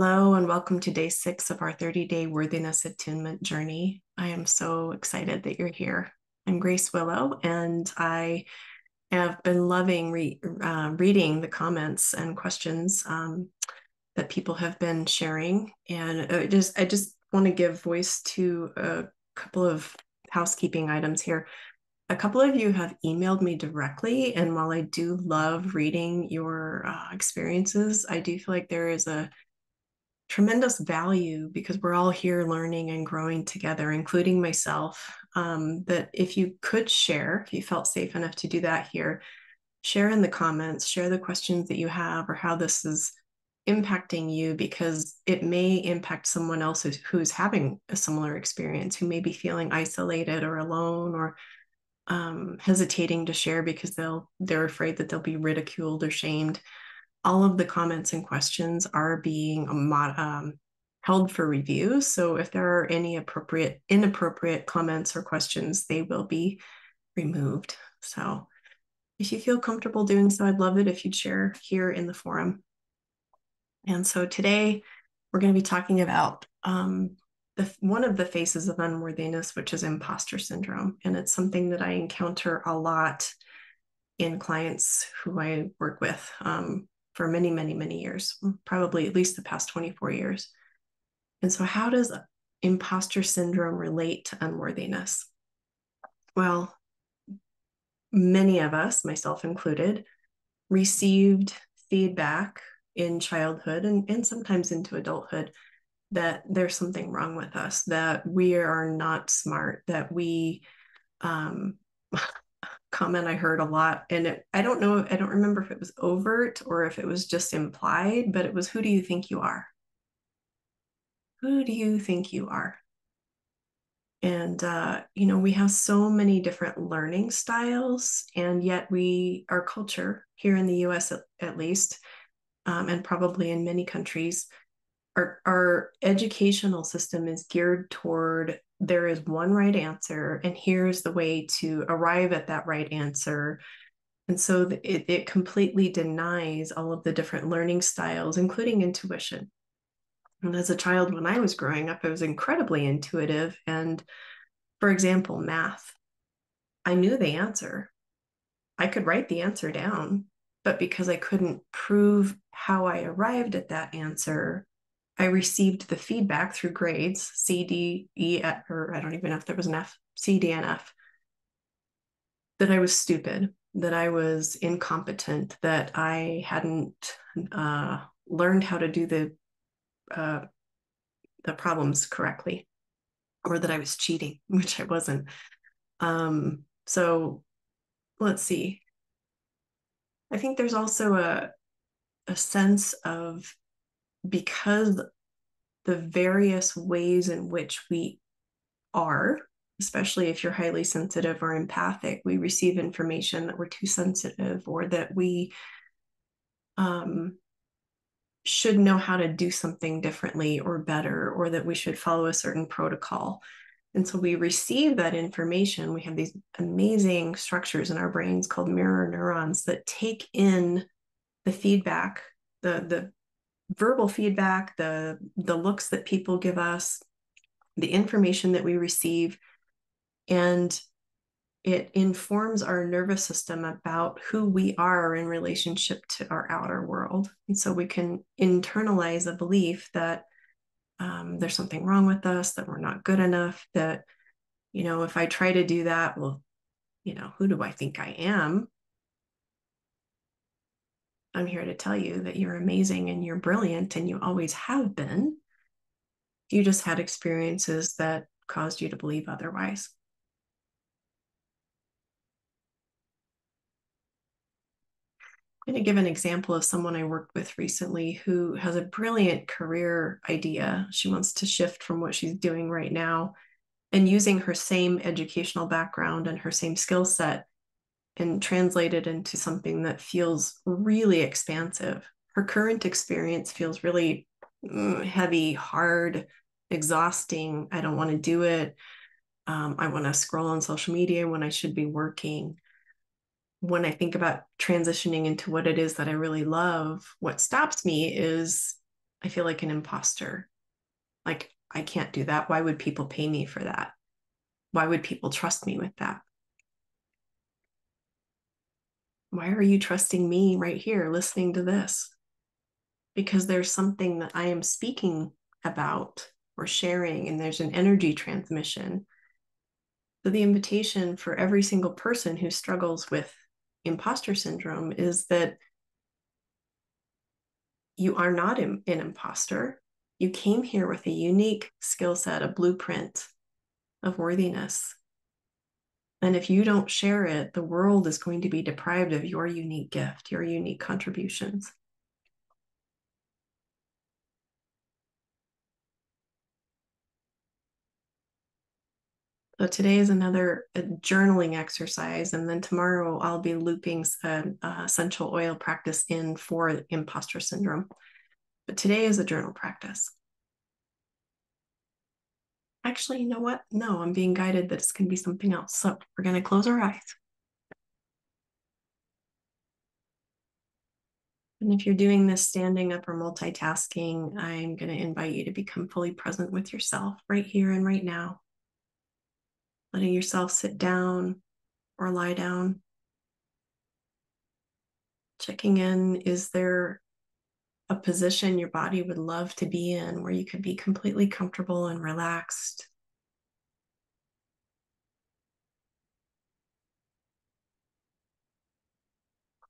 Hello, and welcome to day 6 of our 30-day worthiness attunement journey. I am so excited that you're here. I'm Grace Willow, and I have been loving reading the comments and questions that people have been sharing. And I just want to give voice to a couple of housekeeping items here. A couple of you have emailed me directly, and while I do love reading your experiences, I do feel like there is a tremendous value because we're all here learning and growing together, including myself. That if you could share, if you felt safe enough to do that here, share in the comments, share the questions that you have or how this is impacting you, because it may impact someone else who's having a similar experience, who may be feeling isolated or alone or hesitating to share because they're afraid that they'll be ridiculed or shamed. All of the comments and questions are being held for review. So if there are any inappropriate comments or questions, they will be removed. So if you feel comfortable doing so, I'd love it if you'd share here in the forum. And so today we're going to be talking about one of the faces of unworthiness, which is imposter syndrome. And it's something that I encounter a lot in clients who I work with for many, many, many years, probably at least the past 24 years. And so how does imposter syndrome relate to unworthiness? Well, many of us, myself included, received feedback in childhood and sometimes into adulthood that there's something wrong with us, that we are not smart, that we comment I heard a lot, and I don't remember if it was overt or if it was just implied, but it was, who do you think you are? Who do you think you are? And we have so many different learning styles, and yet our culture here in the US at least, and probably in many countries, our educational system is geared toward, there is one right answer, and here's the way to arrive at that right answer. And so it completely denies all of the different learning styles, including intuition. And as a child, when I was growing up, I was incredibly intuitive. And for example, math, I knew the answer. I could write the answer down, but because I couldn't prove how I arrived at that answer, I received the feedback through grades, C, D, E, or I don't even know if there was an F, C, D, and F, that I was stupid, that I was incompetent, that I hadn't learned how to do the problems correctly, or that I was cheating, which I wasn't. So let's see. I think there's also a sense of, because the various ways in which we are, especially if you're highly sensitive or empathic, we receive information that we're too sensitive, or that we should know how to do something differently or better, or that we should follow a certain protocol. And so we receive that information. We have these amazing structures in our brains called mirror neurons that take in the feedback, the verbal feedback, the looks that people give us, the information that we receive, and it informs our nervous system about who we are in relationship to our outer world. And so we can internalize a belief that there's something wrong with us, that we're not good enough, that, if I try to do that, well, who do I think I am? I'm here to tell you that you're amazing and you're brilliant and you always have been. You just had experiences that caused you to believe otherwise. I'm going to give an example of someone I worked with recently who has a brilliant career idea. She wants to shift from what she's doing right now, and using her same educational background and her same skill set, and translate it into something that feels really expansive. Her current experience feels really heavy, hard, exhausting. I don't want to do it. I want to scroll on social media when I should be working. When I think about transitioning into what it is that I really love, what stops me is I feel like an imposter. Like, I can't do that. Why would people pay me for that? Why would people trust me with that? Why are you trusting me right here listening to this? Because there's something that I am speaking about or sharing, and there's an energy transmission. So, the invitation for every single person who struggles with imposter syndrome is that you are not an imposter. You came here with a unique skill set, a blueprint of worthiness. And if you don't share it, the world is going to be deprived of your unique gift, your unique contributions. So today is another journaling exercise, and then tomorrow I'll be looping an essential oil practice in for imposter syndrome. But today is a journal practice. Actually, you know what? No, I'm being guided that it's going to be something else. So we're going to close our eyes. And if you're doing this standing up or multitasking, I'm going to invite you to become fully present with yourself right here and right now. Letting yourself sit down or lie down. Checking in, is there a position your body would love to be in where you could be completely comfortable and relaxed?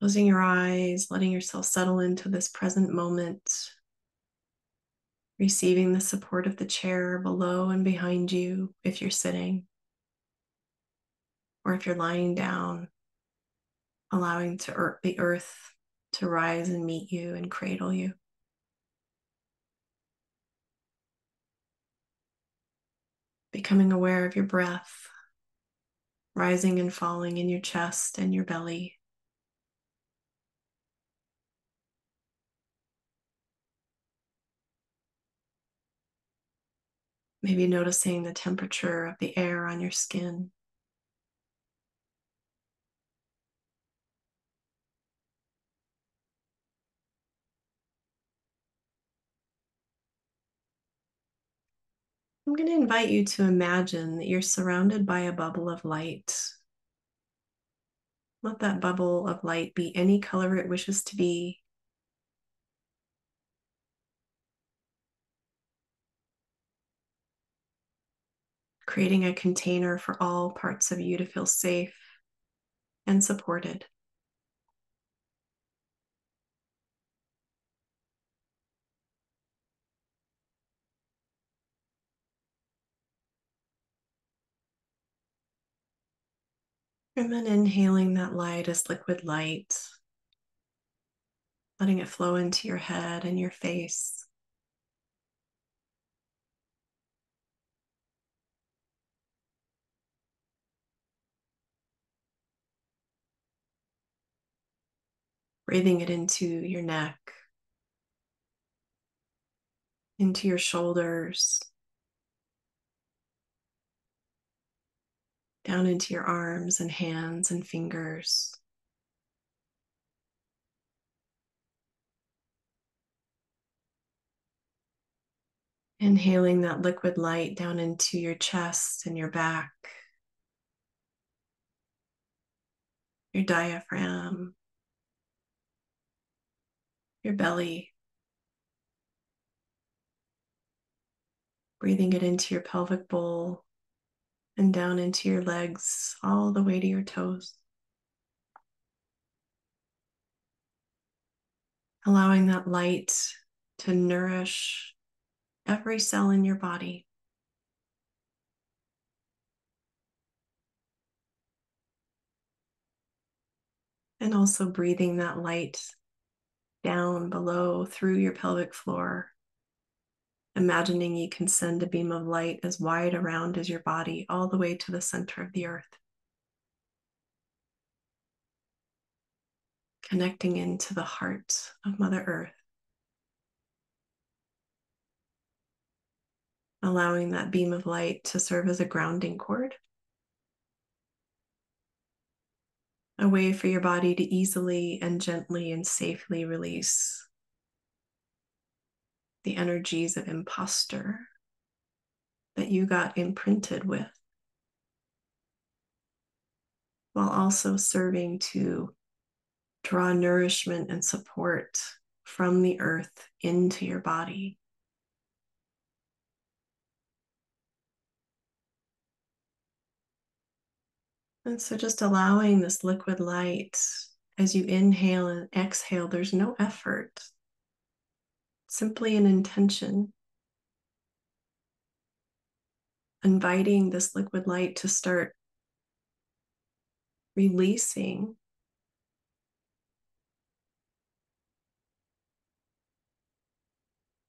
Closing your eyes, letting yourself settle into this present moment, receiving the support of the chair below and behind you if you're sitting, or if you're lying down, allowing the earth to rise and meet you and cradle you. Becoming aware of your breath, rising and falling in your chest and your belly. Maybe noticing the temperature of the air on your skin. I'm going to invite you to imagine that you're surrounded by a bubble of light. Let that bubble of light be any color it wishes to be. Creating a container for all parts of you to feel safe and supported. And then inhaling that light as liquid light, letting it flow into your head and your face. Breathing it into your neck, into your shoulders, down into your arms and hands and fingers. Inhaling that liquid light down into your chest and your back, your diaphragm, your belly. Breathing it into your pelvic bowl and down into your legs, all the way to your toes. Allowing that light to nourish every cell in your body. And also breathing that light down below through your pelvic floor. Imagining you can send a beam of light as wide around as your body, all the way to the center of the earth. Connecting into the heart of Mother Earth. Allowing that beam of light to serve as a grounding cord. A way for your body to easily and gently and safely release the energies of imposter that you got imprinted with, while also serving to draw nourishment and support from the earth into your body. And so just allowing this liquid light as you inhale and exhale, there's no effort, simply an intention. Inviting this liquid light to start releasing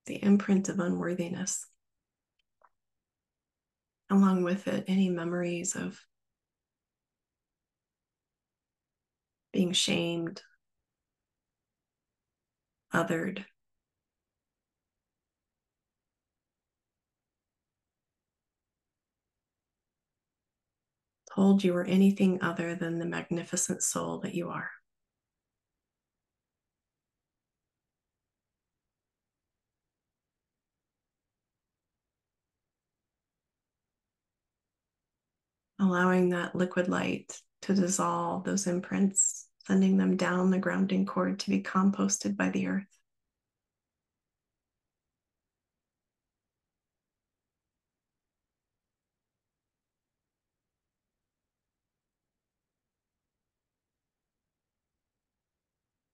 the imprint of unworthiness. Along with it, any memories of being shamed, othered, told you were anything other than the magnificent soul that you are. Allowing that liquid light to dissolve those imprints, sending them down the grounding cord to be composted by the earth.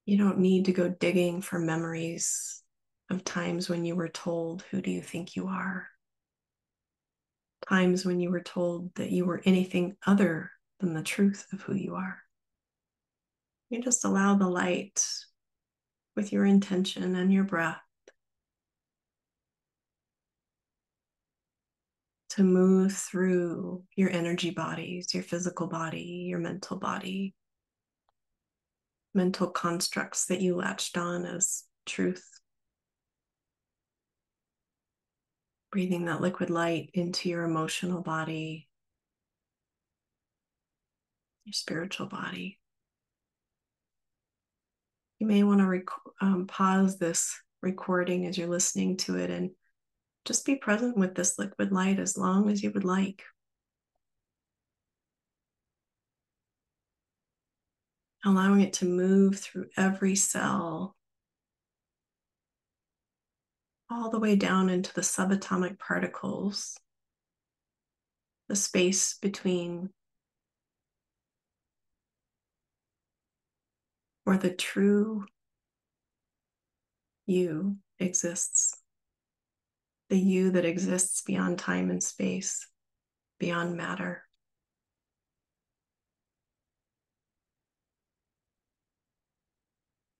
You don't need to go digging for memories of times when you were told, "Who do you think you are?" Times when you were told that you were anything other than the truth of who you are. You just allow the light with your intention and your breath to move through your energy bodies, your physical body, your mental body, mental constructs that you latched on as truth. Breathing that liquid light into your emotional body, your spiritual body. You may want to pause this recording as you're listening to it and just be present with this liquid light as long as you would like. Allowing it to move through every cell, all the way down into the subatomic particles, the space between where the true you exists, the you that exists beyond time and space, beyond matter.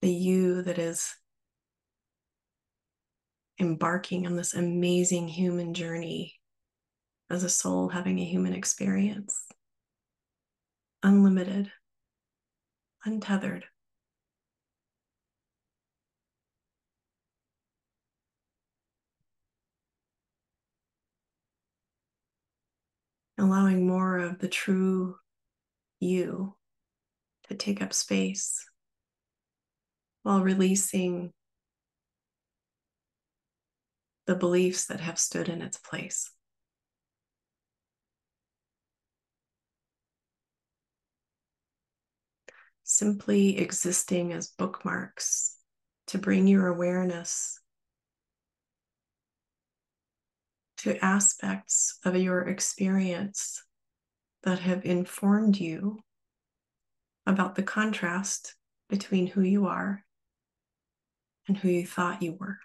The you that is embarking on this amazing human journey as a soul having a human experience, unlimited, untethered. Allowing more of the true you to take up space while releasing the beliefs that have stood in its place. Simply existing as bookmarks to bring your awareness to aspects of your experience that have informed you about the contrast between who you are and who you thought you were.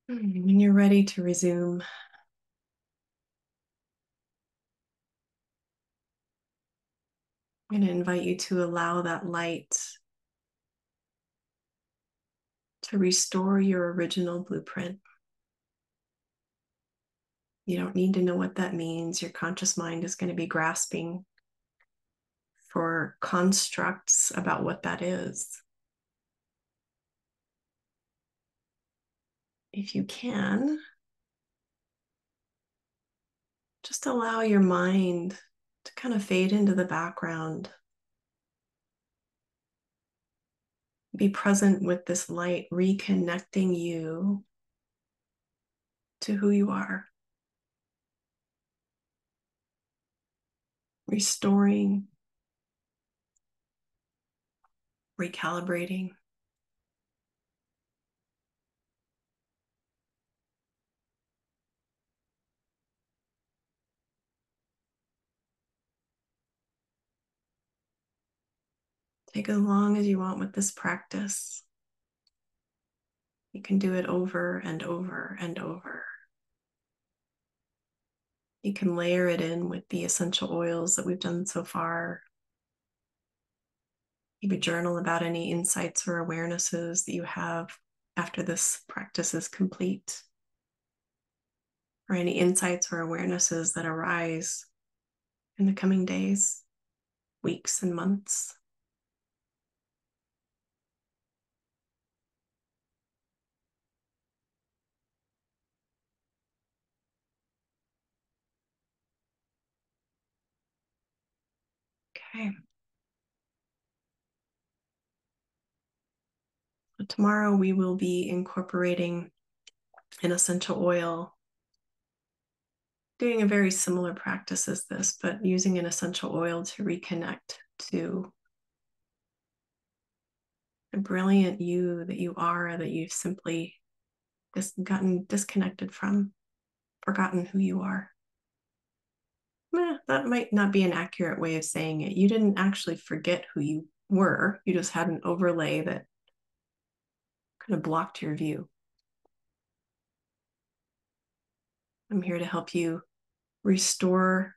When you're ready to resume, I'm going to invite you to allow that light to restore your original blueprint. You don't need to know what that means. Your conscious mind is going to be grasping for constructs about what that is. If you can, just allow your mind to kind of fade into the background. Be present with this light, reconnecting you to who you are, restoring, recalibrating. Take as long as you want with this practice. You can do it over and over and over. You can layer it in with the essential oils that we've done so far. Maybe journal about any insights or awarenesses that you have after this practice is complete, or any insights or awarenesses that arise in the coming days, weeks, and months. Okay. So tomorrow we will be incorporating an essential oil, doing a very similar practice as this, but using an essential oil to reconnect to the brilliant you that you are, that you've simply just gotten disconnected from, forgotten who you are. That might not be an accurate way of saying it. You didn't actually forget who you were. You just had an overlay that kind of blocked your view. I'm here to help you restore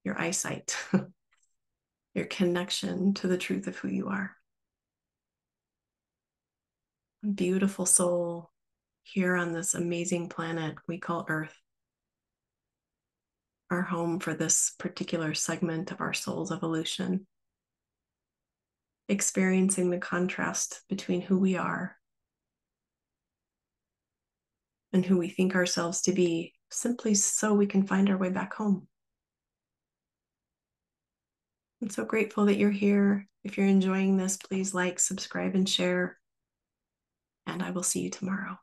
your eyesight, your connection to the truth of who you are. A beautiful soul here on this amazing planet we call Earth, our home for this particular segment of our soul's evolution, experiencing the contrast between who we are and who we think ourselves to be, simply so we can find our way back home. I'm so grateful that you're here. If you're enjoying this, please like, subscribe, and share. And I will see you tomorrow.